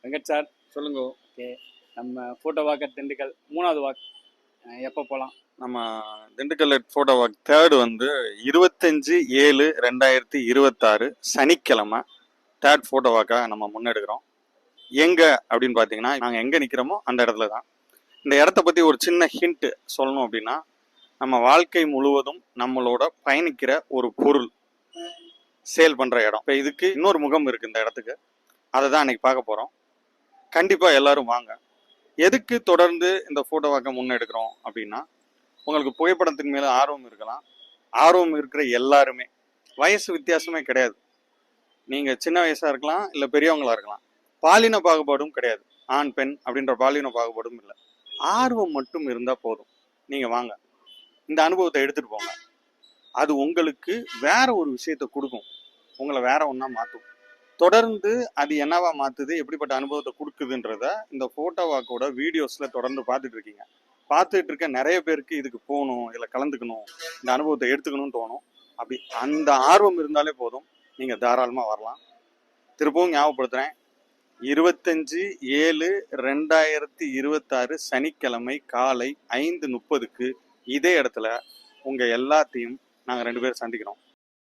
Venkat sir சொல்லுங்க. Okay, நம்ம photo Walker Dindigul 3வது வாக் எப்போ போகலாம்? நம்ம திண்டுக்கல் ஃபோட்டோ வாக் தேர்டு வந்து 25/7/2026 சனிக்கிழமை தேர்ட் ஃபோட்டோ வாக்காக நம்ம முன்னெடுக்கிறோம். எங்க அப்படின்னு பார்த்தீங்கன்னா, நாங்கள் எங்கே நிற்கிறோமோ அந்த இடத்துல தான். இந்த இடத்த பற்றி ஒரு சின்ன ஹிண்ட் சொல்லணும் அப்படின்னா, நம்ம வாழ்க்கை முழுவதும் நம்மளோட பயணிக்கிற ஒரு பொருள் சேல் பண்ணுற இடம். இப்போ இதுக்கு இன்னொரு முகம் இருக்குது இந்த இடத்துக்கு. அதை தான் அன்னைக்கு பார்க்க போகிறோம். கண்டிப்பாக எல்லாரும் வாங்க. எதுக்கு தொடர்ந்து இந்த ஃபோட்டோ வாக்கை முன்னெடுக்கிறோம் அப்படின்னா, உங்களுக்கு புகைப்படத்தின் மேலே ஆர்வம் இருக்கலாம். ஆர்வம் இருக்கிற எல்லாருமே, வயசு வித்தியாசமே கிடையாது. நீங்கள் சின்ன வயசாக இருக்கலாம், இல்லை பெரியவங்களாக இருக்கலாம். பாலின பாகுபாடும் கிடையாது. ஆண் பெண் அப்படின்ற பாலின பாகுபாடும் இல்லை. ஆர்வம் மட்டும் இருந்தால் போதும். நீங்கள் வாங்க, இந்த அனுபவத்தை எடுத்துகிட்டு போங்க. அது உங்களுக்கு வேற ஒரு விஷயத்தை கொடுக்கும், உங்களை வேற ஒன்றா மாற்றும். தொடர்ந்து அது என்னவா மாற்றுது, எப்படிப்பட்ட அனுபவத்தை கொடுக்குதுன்றத இந்த ஃபோட்டோ வாக்கோட வீடியோஸில் தொடர்ந்து பார்த்துட்டு இருக்கீங்க. பார்த்துட்டு இருக்க நிறைய பேருக்கு இதுக்கு போகணும், இதில் கலந்துக்கணும், இந்த அனுபவத்தை எடுத்துக்கணும்னு தோணும். அப்படி அந்த ஆர்வம் இருந்தாலே போதும், நீங்கள் தாராளமாக வரலாம். திருப்பவும் ஞாபகப்படுத்துகிறேன், 25/7/2026 சனிக்கிழமை காலை 5:30க்கு இதே இடத்துல உங்கள் எல்லாத்தையும் நாங்கள் 2 பேரும் சந்திக்கிறோம்.